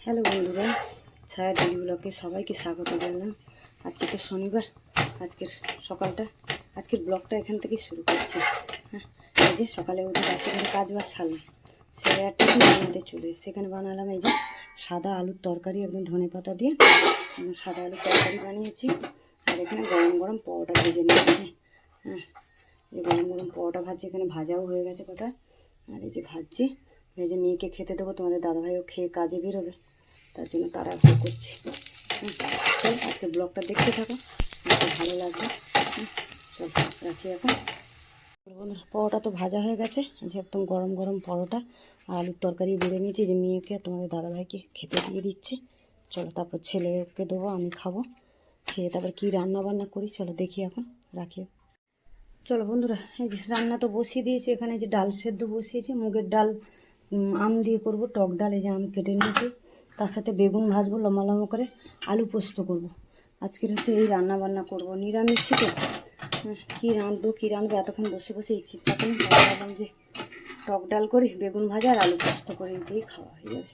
Hello বন্ধুরা, ছায়া daily ব্লগে সবাইকে স্বাগত জানালাম। আজকে তো শনিবার, আজকের ব্লগটা এখান থেকে শুরু করছি। হ্যাঁ, এই যে সকালে উঠে বাসি করে কাজ বাজ সারলাম, সেরে একটা বানাতে চলে এসে সেখানে বানালাম এই যে সাদা আলুর তরকারি, একদম ধনে পাতা দিয়ে সাদা আলুর তরকারি বানিয়েছি। আর এখানে গরম গরম পরোটা ভেজে নিয়েছি। হ্যাঁ, এই গরম গরম পরোটা ভাজছি, এখানে ভাজাও হয়ে গেছে কটা। আর এই যে ভাজছি, ভেজে মেয়েকে খেতে দেবো, তোমাদের দাদাভাইও খেয়ে কাজে বেরোবে, তার জন্য তাড়াহুড়ো করছি। চল আজকে ব্লগটা দেখতে থাকো, আমাকে ভালো লাগবে। চল রাখি এখন। পরোটা তো ভাজা হয়ে গেছে, যে একদম গরম গরম পরোটা আর আলুর তরকারি বেড়ে নিয়েছি, যে মেয়েকে তোমাদের দাদাভাইকে খেতে দিয়ে দিচ্ছি। চলো তারপর ছেলেকে দেবো, আমি খাবো, খেয়ে তারপর কী রান্না বান্না করি চলো দেখি এখন, রাখি। চলো বন্ধুরা, এই যে রান্না তো বসিয়ে দিয়েছি, এখানে যে ডাল সেদ্ধ বসিয়েছি, মুগের ডাল আম দিয়ে করব, টক ডাল। এই যে আম কেটে নিয়েছি, তার সাথে বেগুন ভাজবো লম্বা লম্বা করে, আলু পোস্ত করব। আজকের হচ্ছে এই রান্না বান্না করবো, নিরামিষ তো। কী রাঁধবো এতক্ষণ বসে বসে এই চিন্তা করি, ভাবলাম যে টক ডাল করি, বেগুন ভাজা আর আলু পোস্ত করে দিয়েই খাওয়া হয়ে যাবে।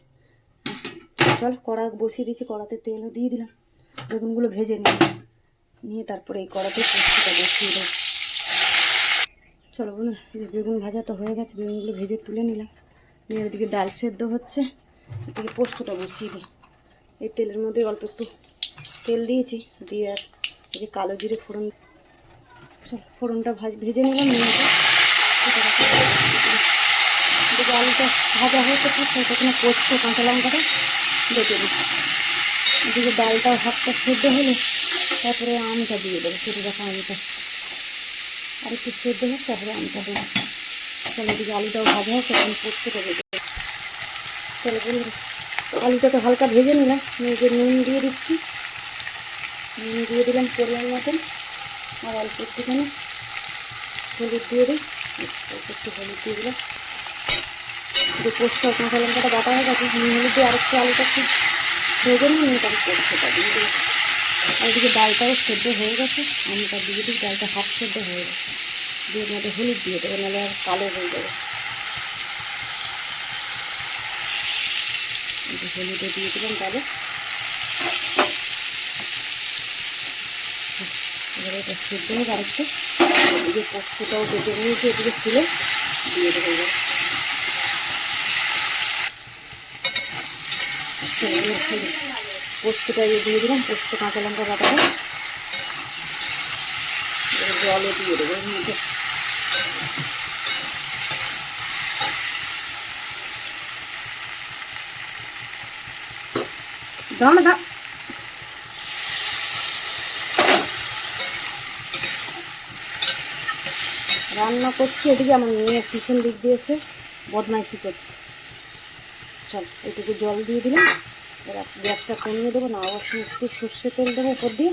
চল কড়া বসিয়ে দিয়েছি, কড়াতে তেলও দিয়ে দিলাম, বেগুনগুলো ভেজে নিয়ে তারপরে এই কড়াতে পোস্তটা বসিয়ে দেবো। চলো বন্ধুরা, এই যে বেগুন ভাজা তো হয়ে গেছে, বেগুনগুলো ভেজে তুলে নিলাম, নিয়ে ওদিকে ডাল সেদ্ধ হচ্ছে, এদিকে পোস্তটা বসিয়ে দিই। এই তেলের মধ্যে অল্প একটু তেল দিয়েছি, দিয়ে আর এই যে কালো জিরে ফোড়ন, চল ফোড়নটা ভেজে নিলাম। এদিকে আলুটা ভাজা হয়েছে, তখন পোস্ত কাঁচা লঙ্কাটা বেটে দিই। এদিকে ডালটা হাতটা সেদ্ধ হলে তারপরে আমটা দিয়ে দেবো, সেটা দেখো আমটা আর একটু সেদ্ধ হোক, তারপরে আমটা দেবো। চলো এদিকে আলুটাও ভাজা হোক, তখন পোস্তটা বেটে দেবো। চলো বন্ধুরা, আলুটাকে হালকা ভেজে নিলাম, নিয়ে নুন দিয়ে দিচ্ছি, নুন দিয়ে দিলাম পরিমাণ মতন, আর অল্প একটুখানি হলুদ দিয়ে দিই, অল্প একটু হলুদ দিয়ে দিলাম। যে পোস্ত কাঁচা লঙ্কাটা বাটা হয়ে গেছে, নুন হলুদ দিয়ে আরেকটু আলুটা একটু ভেজে নিয়ে তারপর পোস্তটা দিয়ে দিই। আর এদিকে ডালটাও সেদ্ধ হয়ে গেছে, আমটা দিয়ে দিই, ডালটা হাফ সেদ্ধ হয়ে গেছে, দিয়ে মধ্যে হলুদ দিয়ে দেবো, নাহলে আর কালো হয়ে যাবে। হলুদে দিয়ে দিলাম ডালে। এবারে এটা সেদ্ধ হোক আরেকটু, এদিকে পোস্তটাও বেটে নিয়েছি, এদিকে ফুলে দিয়ে দেবো। পোস্তটা দিয়ে দিলাম, পোস্ত কাঁচা লঙ্কা বাটাটা জলে দিয়ে দেবো এর মধ্যে। দাঁড়া রান্না করছি, এদিকে আমার মেয়ে পিছন দিক দিয়ে এসে বদমাইশি করছে। চল এটুকু জল দিয়ে দিলাম, এবার গ্যাসটা কমিয়ে দেবো, না আবার একটু সর্ষে তেল দেবো উপর দিয়ে,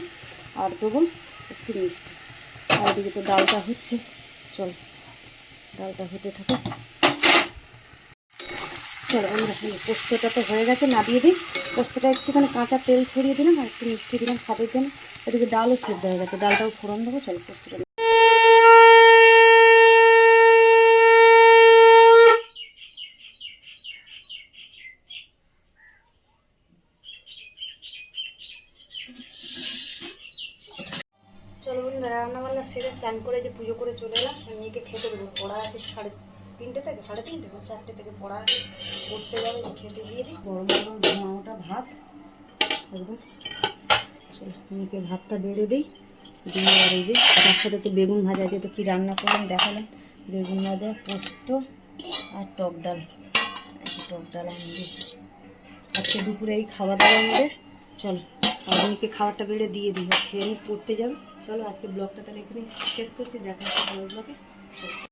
আর দেবো একটু মিষ্টি। আর এদিকে তো ডালটা হচ্ছে, চল ডালটা হতে থাকে। চলো আমরা পোস্তটা তো হয়ে গেছে, নামিয়ে দিই। পোস্তটা একটুখানি কাঁচা তেল ছড়িয়ে দিলাম, আর একটু মিষ্টি দিলাম স্বাদের জন্য। এদিকে ডালও সেদ্ধ হয়ে গেছে, ডালটাও ফোড়ন দেবো। চলো পোস্তটা চলো বন্ধুরা, রান্নাবান্না সেরে চান করে যে পুজো করে চলে এলাম, মেয়েকে খেতে দেবো। পড়া আছে 3:30 থেকে 3:30 বা 4টে থেকে পড়া আছে, পড়তে যাবে, খেতে দিয়ে দিই। গরম গরম ধোঁয়াটা ভাত একদম। চলো মেয়েকে ভাতটা বেড়ে দিই, দিয়ে আর এই যে তার সাথে তো বেগুন ভাজা আছে, তো কী রান্না করলাম দেখালাম, বেগুন ভাজা, পোস্ত আর টক ডাল। টক ডাল আমাদের আজকে দুপুরে এই খাওয়া দাওয়া আমাদের। চলো আর মেয়েকে খাবারটা বেড়ে দিয়ে দিই, খেয়ে নিয়ে পড়তে যাবে। চলো আজকে ব্লগটা তাহলে এখানে শেষ করছি, দেখা হচ্ছে পরের ব্লগে।